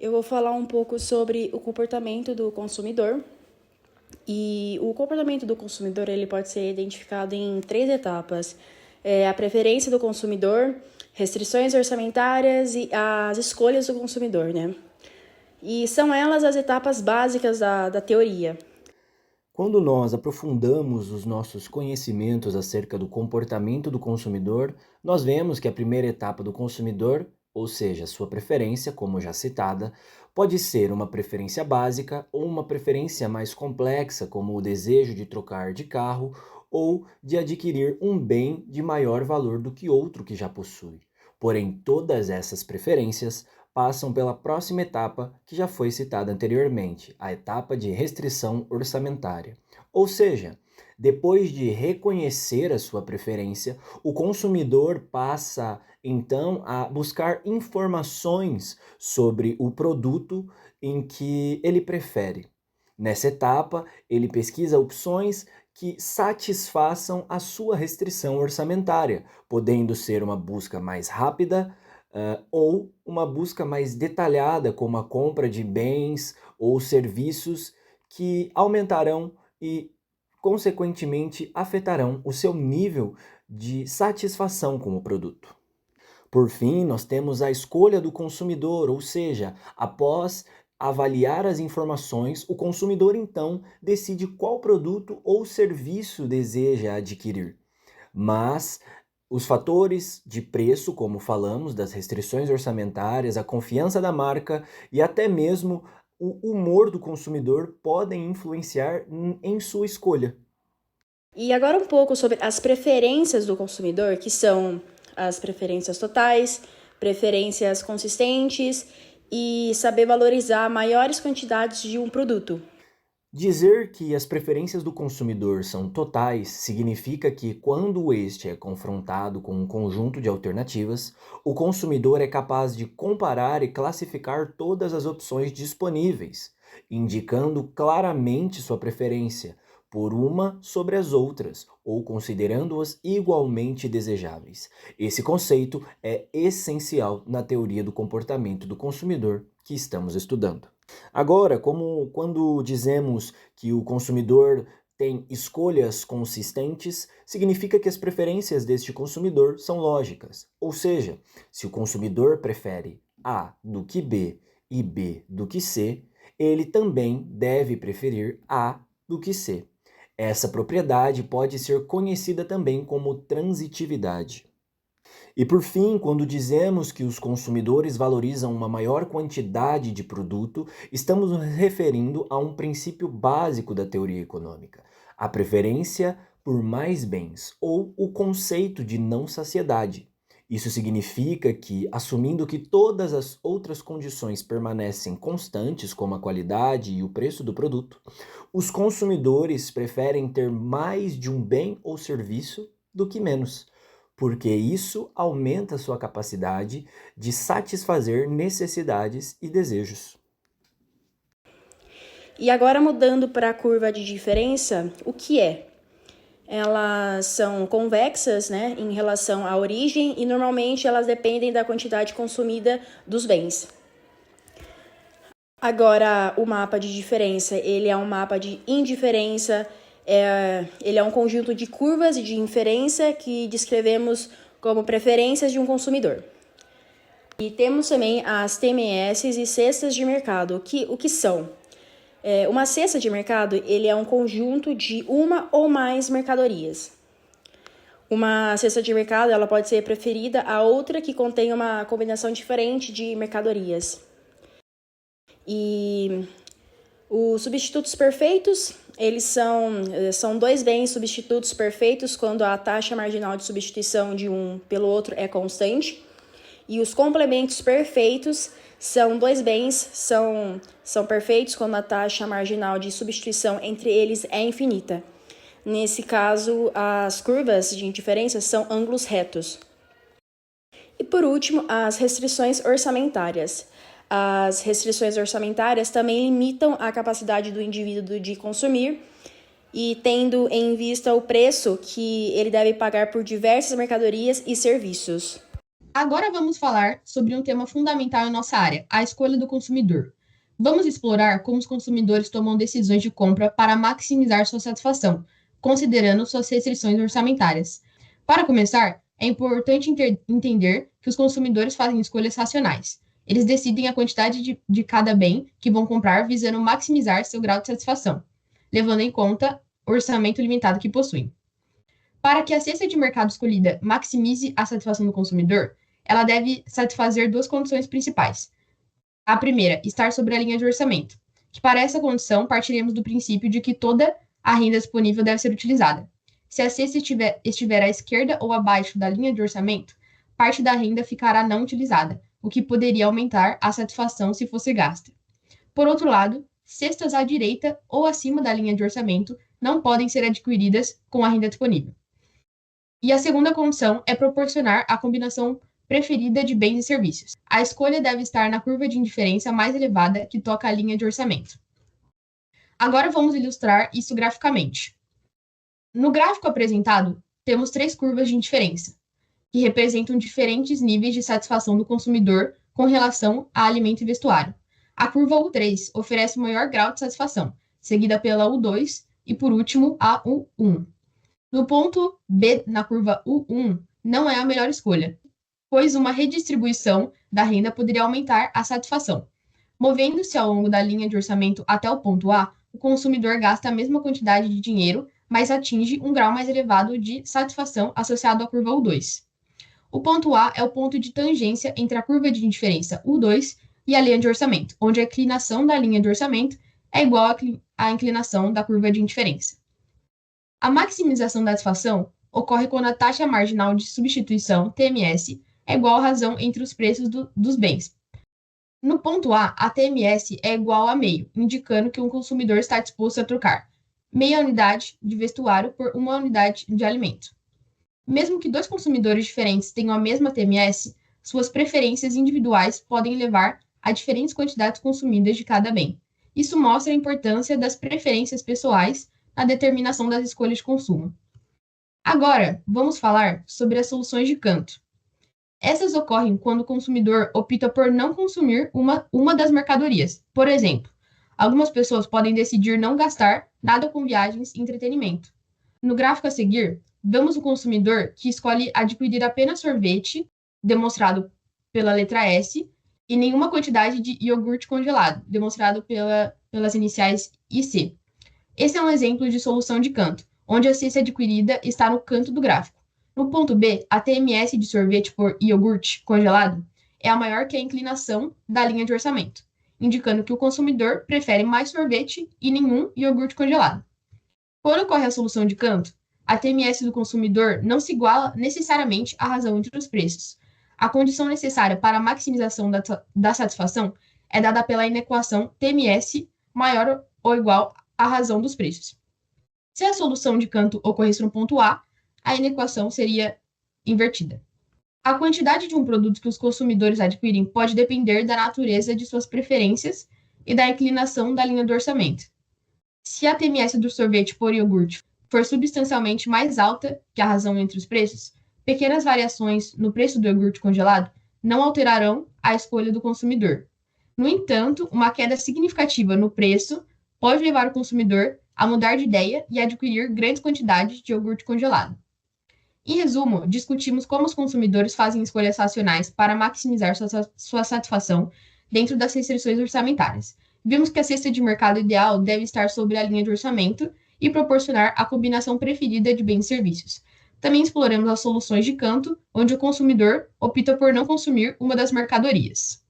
Eu vou falar um pouco sobre o comportamento do consumidor. E o comportamento do consumidor ele pode ser identificado em 3 etapas. A preferência do consumidor, restrições orçamentárias e as escolhas do consumidor, né? E são elas as etapas básicas da teoria. Quando nós aprofundamos os nossos conhecimentos acerca do comportamento do consumidor, nós vemos que a primeira etapa do consumidor, ou seja, sua preferência, como já citada, pode ser uma preferência básica ou uma preferência mais complexa, como o desejo de trocar de carro ou de adquirir um bem de maior valor do que outro que já possui. Porém, todas essas preferências passam pela próxima etapa que já foi citada anteriormente, a etapa de restrição orçamentária. Ou seja, depois de reconhecer a sua preferência, o consumidor passa então a buscar informações sobre o produto em que ele prefere. Nessa etapa, ele pesquisa opções que satisfaçam a sua restrição orçamentária, podendo ser uma busca mais rápida, ou uma busca mais detalhada, como a compra de bens ou serviços que aumentarão e, consequentemente, afetarão o seu nível de satisfação com o produto. Por fim, nós temos a escolha do consumidor, ou seja, após avaliar as informações, o consumidor então decide qual produto ou serviço deseja adquirir. Mas os fatores de preço, como falamos, das restrições orçamentárias, a confiança da marca e até mesmo o humor do consumidor podem influenciar em sua escolha. E agora um pouco sobre as preferências do consumidor, que são as preferências totais, preferências consistentes e saber valorizar maiores quantidades de um produto. Dizer que as preferências do consumidor são totais significa que, quando este é confrontado com um conjunto de alternativas, o consumidor é capaz de comparar e classificar todas as opções disponíveis, indicando claramente sua preferência por uma sobre as outras ou considerando-as igualmente desejáveis. Esse conceito é essencial na teoria do comportamento do consumidor que estamos estudando. Agora, como quando dizemos que o consumidor tem escolhas consistentes, significa que as preferências deste consumidor são lógicas. Ou seja, se o consumidor prefere A do que B e B do que C, ele também deve preferir A do que C. Essa propriedade pode ser conhecida também como transitividade. E por fim, quando dizemos que os consumidores valorizam uma maior quantidade de produto, estamos nos referindo a um princípio básico da teoria econômica, a preferência por mais bens, ou o conceito de não saciedade. Isso significa que, assumindo que todas as outras condições permanecem constantes, como a qualidade e o preço do produto, os consumidores preferem ter mais de um bem ou serviço do que menos, porque isso aumenta sua capacidade de satisfazer necessidades e desejos. E agora mudando para a curva de diferença, o que é? Elas são convexas, né, em relação à origem e normalmente elas dependem da quantidade consumida dos bens. Agora, o mapa de diferença, ele é um mapa de indiferença, ele é um conjunto de curvas de inferência que descrevemos como preferências de um consumidor. E temos também as TMS e cestas de mercado. O que são? Uma cesta de mercado ele é um conjunto de uma ou mais mercadorias. Uma cesta de mercado ela pode ser preferida a outra que contém uma combinação diferente de mercadorias. E os substitutos perfeitos, eles são dois bens substitutos perfeitos quando a taxa marginal de substituição de um pelo outro é constante. E os complementos perfeitos são dois bens, são perfeitos quando a taxa marginal de substituição entre eles é infinita. Nesse caso, as curvas de indiferença são ângulos retos. E por último, as restrições orçamentárias. As restrições orçamentárias também limitam a capacidade do indivíduo de consumir e tendo em vista o preço que ele deve pagar por diversas mercadorias e serviços. Agora vamos falar sobre um tema fundamental em nossa área, a escolha do consumidor. Vamos explorar como os consumidores tomam decisões de compra para maximizar sua satisfação, considerando suas restrições orçamentárias. Para começar, é importante entender que os consumidores fazem escolhas racionais. Eles decidem a quantidade de cada bem que vão comprar, visando maximizar seu grau de satisfação, levando em conta o orçamento limitado que possuem. Para que a cesta de mercado escolhida maximize a satisfação do consumidor, ela deve satisfazer duas condições principais. A primeira, estar sobre a linha de orçamento, que para essa condição partiremos do princípio de que toda a renda disponível deve ser utilizada. Se a cesta estiver à esquerda ou abaixo da linha de orçamento, parte da renda ficará não utilizada, o que poderia aumentar a satisfação se fosse gasta. Por outro lado, cestas à direita ou acima da linha de orçamento não podem ser adquiridas com a renda disponível. E a segunda condição é proporcionar a combinação preferida de bens e serviços. A escolha deve estar na curva de indiferença mais elevada que toca a linha de orçamento. Agora vamos ilustrar isso graficamente. No gráfico apresentado, temos três curvas de indiferença, que representam diferentes níveis de satisfação do consumidor com relação a alimento e vestuário. A curva U3 oferece o maior grau de satisfação, seguida pela U2 e, por último, a U1. No ponto B, na curva U1, não é a melhor escolha, pois uma redistribuição da renda poderia aumentar a satisfação. Movendo-se ao longo da linha de orçamento até o ponto A, o consumidor gasta a mesma quantidade de dinheiro, mas atinge um grau mais elevado de satisfação associado à curva U2. O ponto A é o ponto de tangência entre a curva de indiferença U2 e a linha de orçamento, onde a inclinação da linha de orçamento é igual à inclinação da curva de indiferença. A maximização da satisfação ocorre quando a taxa marginal de substituição, TMS, é igual à razão entre os preços dos bens. No ponto a TMS é igual a meio, indicando que um consumidor está disposto a trocar meia unidade de vestuário por uma unidade de alimento. Mesmo que dois consumidores diferentes tenham a mesma TMS, suas preferências individuais podem levar a diferentes quantidades consumidas de cada bem. Isso mostra a importância das preferências pessoais na determinação das escolhas de consumo. Agora, vamos falar sobre as soluções de canto. Essas ocorrem quando o consumidor opta por não consumir uma das mercadorias. Por exemplo, algumas pessoas podem decidir não gastar nada com viagens e entretenimento. No gráfico a seguir, vemos o consumidor que escolhe adquirir apenas sorvete, demonstrado pela letra S, e nenhuma quantidade de iogurte congelado, demonstrado pelas iniciais IC. Esse é um exemplo de solução de canto, onde a cesta adquirida está no canto do gráfico. No ponto B, a TMS de sorvete por iogurte congelado é a maior que a inclinação da linha de orçamento, indicando que o consumidor prefere mais sorvete e nenhum iogurte congelado. Quando ocorre a solução de canto, a TMS do consumidor não se iguala necessariamente à razão entre os preços. A condição necessária para a maximização da satisfação é dada pela inequação TMS maior ou igual à razão dos preços. Se a solução de canto ocorresse no ponto A inequação seria invertida. A quantidade de um produto que os consumidores adquirem pode depender da natureza de suas preferências e da inclinação da linha do orçamento. Se a TMS do sorvete por iogurte for substancialmente mais alta que a razão entre os preços, pequenas variações no preço do iogurte congelado não alterarão a escolha do consumidor. No entanto, uma queda significativa no preço pode levar o consumidor a mudar de ideia e adquirir grandes quantidades de iogurte congelado. Em resumo, discutimos como os consumidores fazem escolhas racionais para maximizar sua satisfação dentro das restrições orçamentárias. Vimos que a cesta de mercado ideal deve estar sobre a linha de orçamento e proporcionar a combinação preferida de bens e serviços. Também exploramos as soluções de canto, onde o consumidor opta por não consumir uma das mercadorias.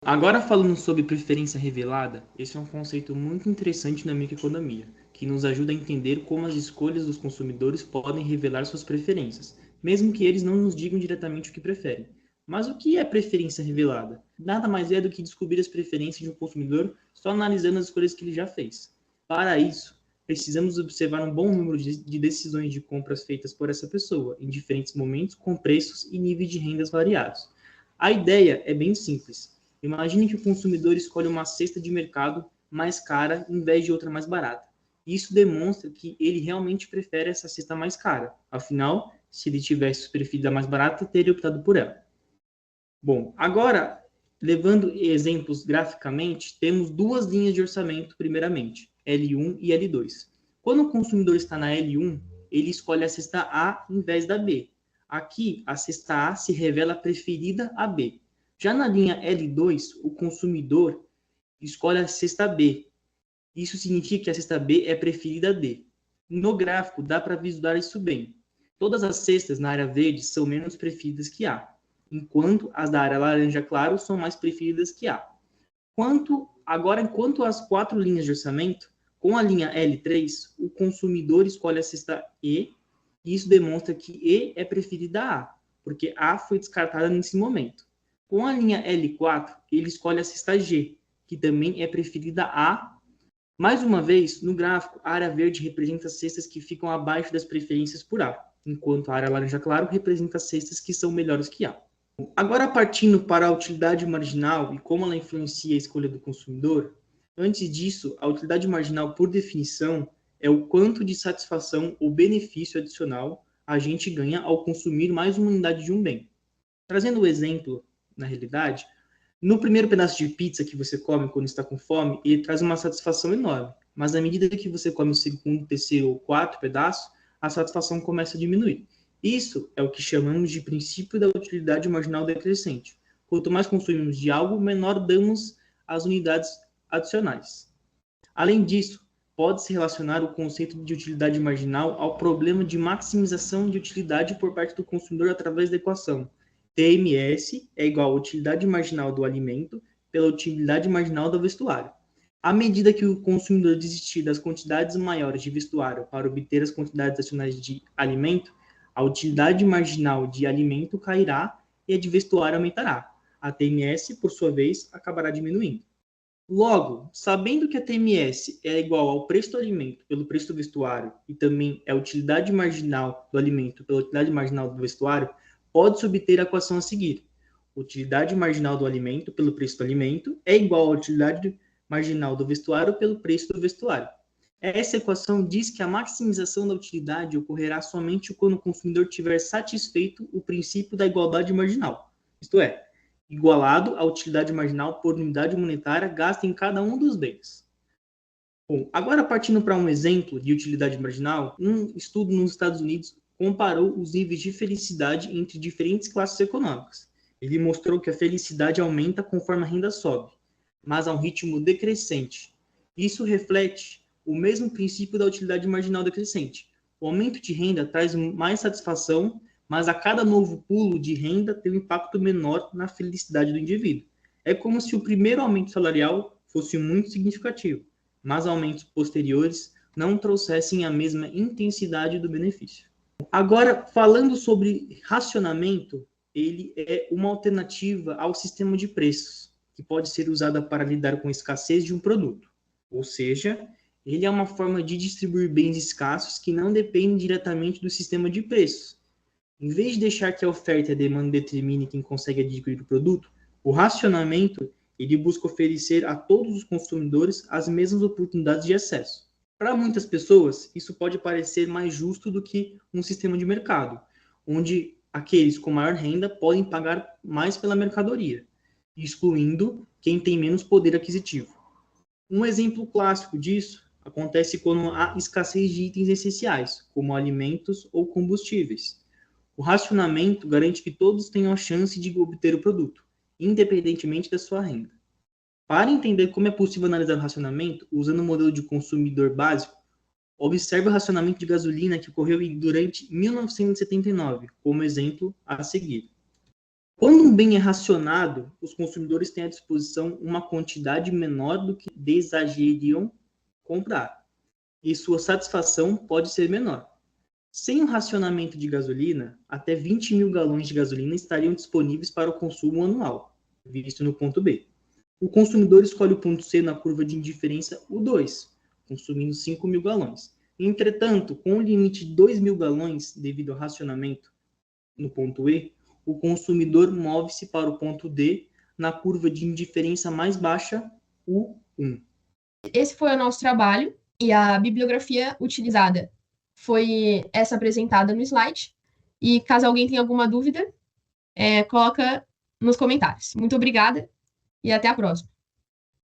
Agora falando sobre preferência revelada, esse é um conceito muito interessante na microeconomia, que nos ajuda a entender como as escolhas dos consumidores podem revelar suas preferências, mesmo que eles não nos digam diretamente o que preferem. Mas o que é preferência revelada? Nada mais é do que descobrir as preferências de um consumidor só analisando as escolhas que ele já fez. Para isso, precisamos observar um bom número de decisões de compras feitas por essa pessoa, em diferentes momentos, com preços e níveis de rendas variados. A ideia é bem simples. Imagine que o consumidor escolhe uma cesta de mercado mais cara em vez de outra mais barata. Isso demonstra que ele realmente prefere essa cesta mais cara. Afinal, se ele tivesse preferido a mais barata, teria optado por ela. Bom, agora, levando exemplos graficamente, temos duas linhas de orçamento, primeiramente, L1 e L2. Quando o consumidor está na L1, ele escolhe a cesta A em vez da B. Aqui, a cesta A se revela preferida a B. Já na linha L2, o consumidor escolhe a cesta B. Isso significa que a cesta B é preferida a D. No gráfico, dá para visualizar isso bem. Todas as cestas na área verde são menos preferidas que A, enquanto as da área laranja claro são mais preferidas que A. Enquanto as quatro linhas de orçamento, com a linha L3, o consumidor escolhe a cesta E, e isso demonstra que E é preferida a A, porque A foi descartada nesse momento. Com a linha L4, ele escolhe a cesta G, que também é preferida a A. Mais uma vez, no gráfico, a área verde representa as cestas que ficam abaixo das preferências por A, enquanto a área laranja claro representa as cestas que são melhores que A. Agora, partindo para a utilidade marginal e como ela influencia a escolha do consumidor, antes disso, a utilidade marginal, por definição, é o quanto de satisfação ou benefício adicional a gente ganha ao consumir mais uma unidade de um bem. Trazendo o exemplo, na realidade, no primeiro pedaço de pizza que você come quando está com fome, ele traz uma satisfação enorme, mas à medida que você come o segundo, terceiro ou quarto pedaço, a satisfação começa a diminuir. Isso é o que chamamos de princípio da utilidade marginal decrescente. Quanto mais consumimos de algo, menor damos as unidades adicionais. Além disso, pode-se relacionar o conceito de utilidade marginal ao problema de maximização de utilidade por parte do consumidor através da equação TMS é igual à utilidade marginal do alimento pela utilidade marginal do vestuário. À medida que o consumidor desistir das quantidades maiores de vestuário para obter as quantidades adicionais de alimento, a utilidade marginal de alimento cairá e a de vestuário aumentará. A TMS, por sua vez, acabará diminuindo. Logo, sabendo que a TMS é igual ao preço do alimento pelo preço do vestuário e também é a utilidade marginal do alimento pela utilidade marginal do vestuário, pode-se obter a equação a seguir. Utilidade marginal do alimento pelo preço do alimento é igual à utilidade marginal do vestuário pelo preço do vestuário. Essa equação diz que a maximização da utilidade ocorrerá somente quando o consumidor tiver satisfeito o princípio da igualdade marginal, isto é, igualado à utilidade marginal por unidade monetária gasta em cada um dos bens. Bom, agora partindo para um exemplo de utilidade marginal, um estudo nos Estados Unidos comparou os níveis de felicidade entre diferentes classes econômicas. Ele mostrou que a felicidade aumenta conforme a renda sobe, mas a um ritmo decrescente. Isso reflete o mesmo princípio da utilidade marginal decrescente. O aumento de renda traz mais satisfação, mas a cada novo pulo de renda tem um impacto menor na felicidade do indivíduo. É como se o primeiro aumento salarial fosse muito significativo, mas aumentos posteriores não trouxessem a mesma intensidade do benefício. Agora, falando sobre racionamento, ele é uma alternativa ao sistema de preços, que pode ser usada para lidar com a escassez de um produto. Ou seja, ele é uma forma de distribuir bens escassos que não dependem diretamente do sistema de preços. Em vez de deixar que a oferta e a demanda determinem quem consegue adquirir o produto, o racionamento ele busca oferecer a todos os consumidores as mesmas oportunidades de acesso. Para muitas pessoas, isso pode parecer mais justo do que um sistema de mercado, onde aqueles com maior renda podem pagar mais pela mercadoria, excluindo quem tem menos poder aquisitivo. Um exemplo clássico disso acontece quando há escassez de itens essenciais, como alimentos ou combustíveis. O racionamento garante que todos tenham a chance de obter o produto, independentemente da sua renda. Para entender como é possível analisar o racionamento, usando o modelo de consumidor básico, observe o racionamento de gasolina que ocorreu durante 1979, como exemplo a seguir. Quando um bem é racionado, os consumidores têm à disposição uma quantidade menor do que desejariam comprar, e sua satisfação pode ser menor. Sem o racionamento de gasolina, até 20 mil galões de gasolina estariam disponíveis para o consumo anual, visto no ponto B. O consumidor escolhe o ponto C na curva de indiferença, o 2, consumindo 5 mil galões. Entretanto, com o limite de 2 mil galões, devido ao racionamento no ponto E, o consumidor move-se para o ponto D na curva de indiferença mais baixa, o 1. Esse foi o nosso trabalho e a bibliografia utilizada foi essa apresentada no slide. E caso alguém tenha alguma dúvida, coloca nos comentários. Muito obrigada e até a próxima.